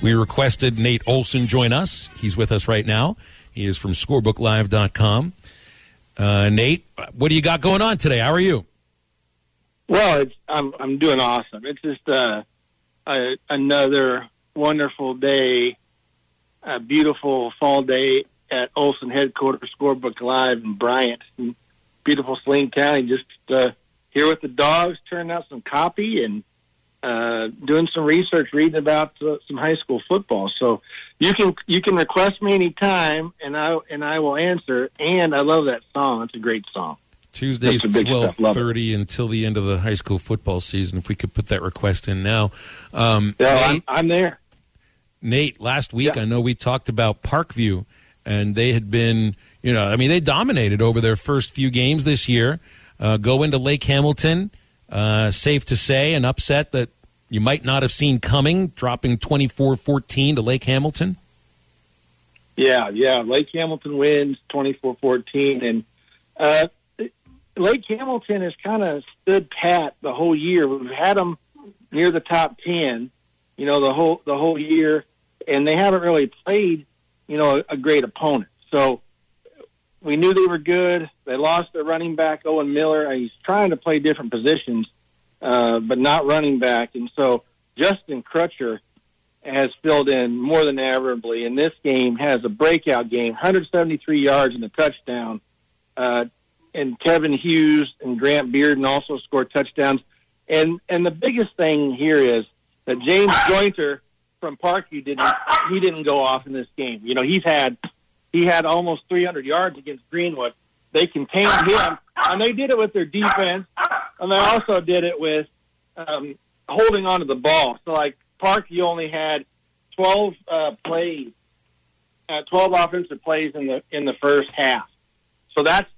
we requested Nate Olson join us. He's with us right now. He is from ScorebookLive.com. Nate, what do you got going on today? How are you? Well, I'm doing awesome. It's just another wonderful day, a beautiful fall day at Olson headquarters, Scorebook Live in Bryant, in beautiful Saline County. Just here with the dogs, turning out some copy and doing some research, reading about some high school football. So you can request me anytime, and I will answer. And I love that song. It's a great song. Tuesdays 12:30 until the end of the high school football season. If we could put that request in now. Nate, I'm there. Nate, last week I know we talked about Parkview, and they had been, they dominated over their first few games this year. Go into Lake Hamilton, safe to say, an upset that you might not have seen coming, dropping 24-14 to Lake Hamilton. Yeah. Lake Hamilton wins 24-14, and Lake Hamilton has kind of stood pat the whole year. We've had them near the top 10, the whole year, and they haven't really played, a great opponent. So we knew they were good. They lost their running back, Owen Miller. He's trying to play different positions, but not running back. And so Justin Crutcher has filled in more than admirably. In this game, has a breakout game, 173 yards and a touchdown. And Kevin Hughes and Grant Bearden also scored touchdowns. And the biggest thing here is that James Jointer from Parkview didn't go off in this game. He had almost 300 yards against Greenwood. They contained him, and they did it with their defense, and they also did it with holding on to the ball. So, Parkview only had 12 offensive plays in the first half. So that's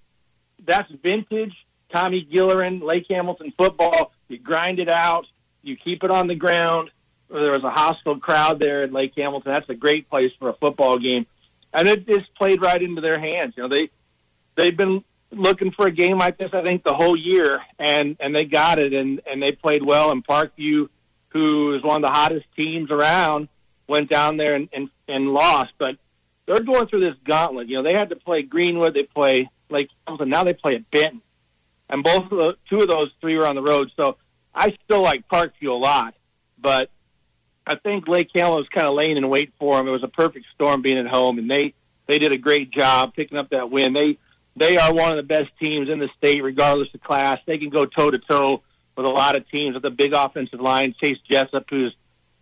vintage Tommy Gillerin, Lake Hamilton football. You grind it out. You keep it on the ground. There was a hostile crowd there in Lake Hamilton. That's a great place for a football game. And it just played right into their hands. They've been looking for a game like this, I think, the whole year, and they got it, and they played well. And Parkview, who is one of the hottest teams around, went down there and lost. But they're going through this gauntlet. They had to play Greenwood. They play Lake Hamilton. Now they play at Benton. And two of those three were on the road. So I still like Parkview a lot, but I think Lake Hamilton was kind of laying in wait for them. It was a perfect storm being at home, and they did a great job picking up that win. They are one of the best teams in the state, regardless of class. They can go toe-to-toe with a lot of teams with a big offensive line. Chase Jessup, who's,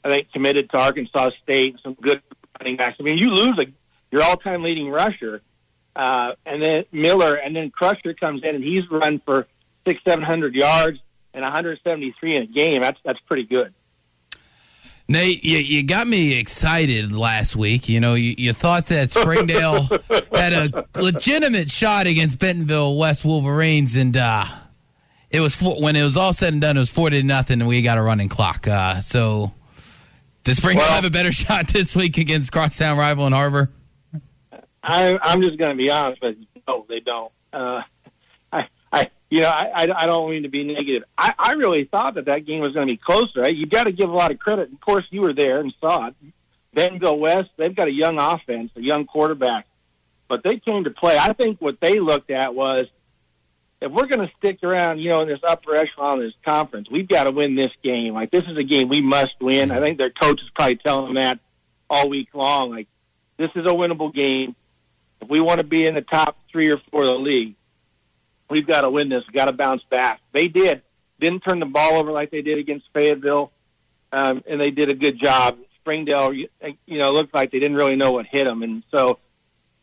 I think, committed to Arkansas State, and some good running backs. I mean, you lose your all-time leading rusher, and then Miller, and then Crusher comes in, and he's run for 600-700 yards and 173 in a game. That's pretty good. Nate, you got me excited last week. You thought that Springdale had a legitimate shot against Bentonville West Wolverines, and it was when it was all said and done, it was 40-0, and we got a running clock. So, does Springdale have a better shot this week against crosstown rival in Harbor? I'm just going to be honest with you. No, they don't. I don't mean to be negative. I really thought that game was going to be closer. Right? You got to give a lot of credit. Of course, you were there and saw it. Bentonville West, they've got a young offense, a young quarterback, but they came to play. I think what they looked at was, if we're going to stick around, in this upper echelon of this conference, we've got to win this game. This is a game we must win. I think their coach is probably telling them that all week long. This is a winnable game. If we want to be in the top 3 or 4 of the league, we've got to win this. We've got to bounce back. They didn't turn the ball over like they did against Fayetteville, and they did a good job. Springdale, looked like they didn't really know what hit them. And so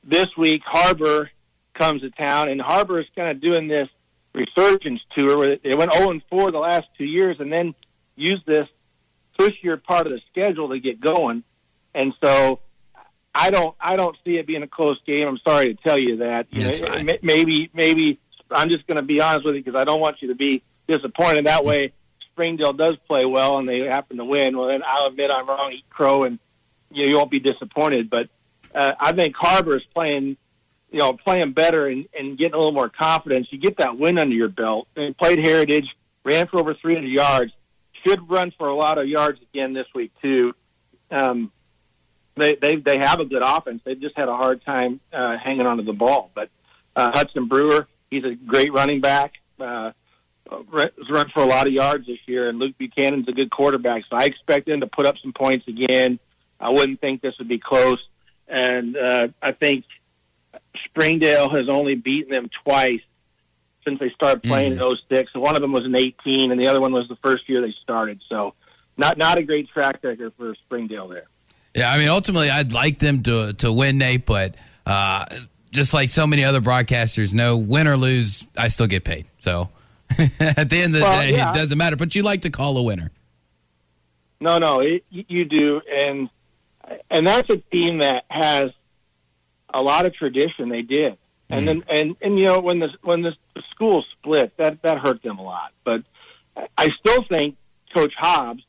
this week, Harbor comes to town, and Harbor is kind of doing this resurgence tour where they went 0-4 the last 2 years and then used this pushier part of the schedule to get going. And so I don't see it being a close game. I'm sorry to tell you that. Maybe I'm just going to be honest with you because I don't want you to be disappointed. That way, Springdale does play well and they happen to win. Well, then I'll admit I'm wrong, eat crow, and you won't be disappointed. But I think Harbor is playing better and getting a little more confidence. You get that win under your belt. They played Heritage, ran for over 300 yards, should run for a lot of yards again this week too. they have a good offense. They've just had a hard time hanging onto the ball. But Hudson Brewer, he's a great running back. Has run for a lot of yards this year, and Luke Buchanan's a good quarterback. So I expect him to put up some points again. I wouldn't think this would be close. And I think Springdale has only beaten them twice since they started playing in 06. So one of them was in 18, and the other one was the first year they started. So not a great track record for Springdale there. Yeah, I mean, ultimately, I'd like them to win, Nate, but just like so many other broadcasters know, win or lose, I still get paid. So at the end of the day, it doesn't matter. But you like to call a winner. No, you do, and that's a team that has a lot of tradition. They did, and then and you know when the school split, that hurt them a lot. But I still think Coach Hobbs,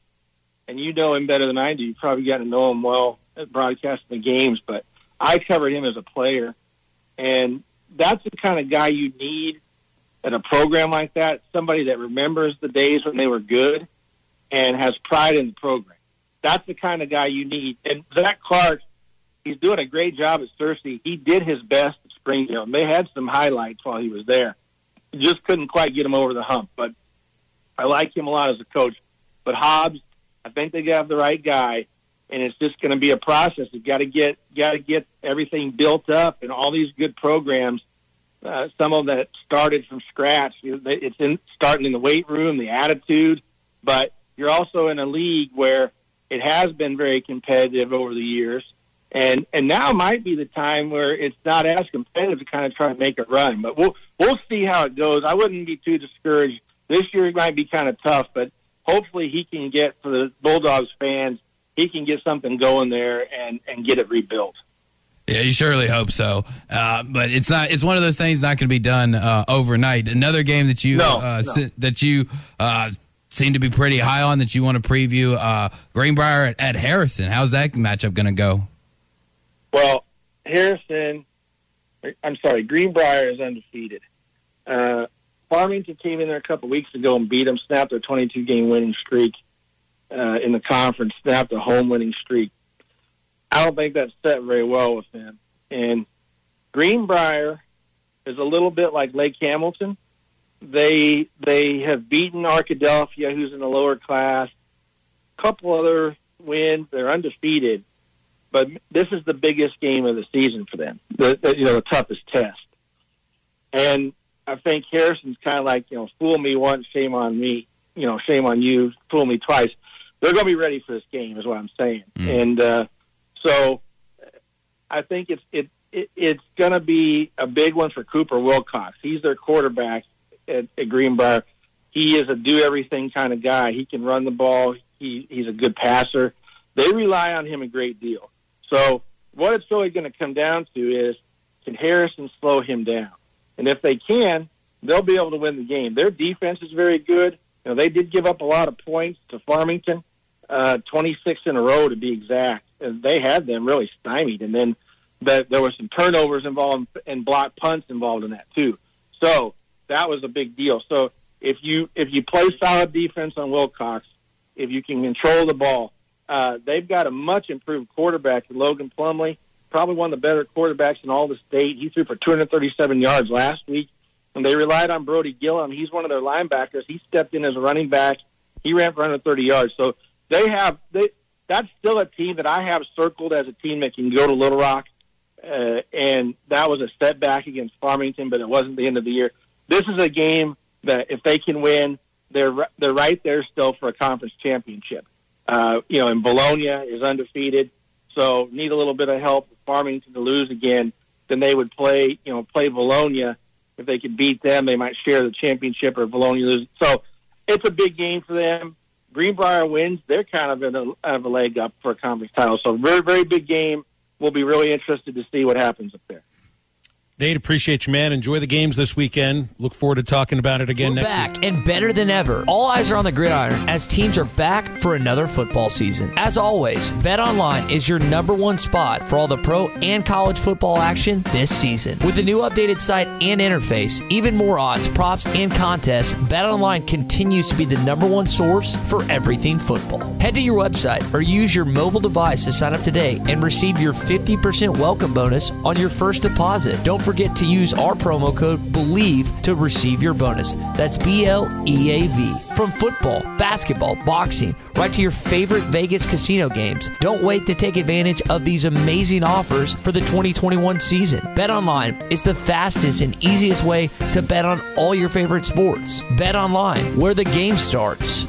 and you know him better than I do. You probably got to know him well at broadcasting the games, but I covered him as a player, and that's the kind of guy you need at a program like that. Somebody that remembers the days when they were good and has pride in the program. That's the kind of guy you need. And Zach Clark, he's doing a great job at Searcy. He did his best at Springdale. And they had some highlights while he was there. Just couldn't quite get him over the hump. But I like him a lot as a coach. But Hobbs, I think they have the right guy, and it's just going to be a process. You've got to get everything built up and all these good programs. Some of that started from scratch. It's starting in the weight room, the attitude, but you're also in a league where it has been very competitive over the years, and now might be the time where it's not as competitive to kind of try to make a run. But we'll see how it goes. I wouldn't be too discouraged. This year it might be kind of tough, but hopefully he can get, for the Bulldogs fans, he can get something going there and get it rebuilt. Yeah, you surely hope so. But it's not. It's one of those things not going to be done overnight. Another game that you that you seem to be pretty high on that you want to preview, Greenbrier at Harrison. How's that matchup going to go? Well, Greenbrier is undefeated. Farmington came in there a couple weeks ago and beat them, snapped their 22-game winning streak in the conference, snapped a home winning streak. I don't think that's set very well with them. And Greenbrier is a little bit like Lake Hamilton. They have beaten Arkadelphia, who's in the lower class. A couple other wins. They're undefeated. But this is the biggest game of the season for them, the toughest test. And I think Harrison's kind of like, fool me once, shame on me. Shame on you, fool me twice. They're going to be ready for this game is what I'm saying. And so I think it's going to be a big one for Cooper Wilcox. He's their quarterback at Greenbrier. He is a do-everything kind of guy. He can run the ball. He's a good passer. They rely on him a great deal. So what it's really going to come down to is, can Harrison slow him down? And if they can, they'll be able to win the game. Their defense is very good. They did give up a lot of points to Farmington, 26 in a row to be exact. And they had them really stymied. And then there were some turnovers involved and block punts involved in that too. So that was a big deal. So if you play solid defense on Wilcox, if you can control the ball, they've got a much improved quarterback, Logan Plumley, probably one of the better quarterbacks in all the state. He threw for 237 yards last week, and they relied on Brody Gillum. He's one of their linebackers. He stepped in as a running back. He ran for 130 yards. So that's still a team that I have circled as a team that can go to Little Rock, and that was a setback against Farmington, but it wasn't the end of the year. This is a game that if they can win, they're right there still for a conference championship. And Bologna is undefeated, so need a little bit of help with Farmington to lose again. Then they would play Bologna. If they could beat them, they might share the championship, or Bologna loses. So it's a big game for them. Greenbrier wins, they're kind of a leg up for a conference title. So very, very big game. We'll be really interested to see what happens up there. Nate, appreciate you, man. Enjoy the games this weekend. Look forward to talking about it again next week. Back and better than ever. All eyes are on the gridiron as teams are back for another football season. As always, BetOnline is your #1 spot for all the pro and college football action this season. With the new updated site and interface, even more odds, props, and contests, BetOnline continues to be the #1 source for everything football. Head to your website or use your mobile device to sign up today and receive your 50% welcome bonus on your first deposit. Don't forget to use our promo code BELIEVE to receive your bonus. That's BLEAV. From football, basketball, boxing, right to your favorite Vegas casino games. Don't wait to take advantage of these amazing offers for the 2021 season. BetOnline is the fastest and easiest way to bet on all your favorite sports. BetOnline, where the game starts.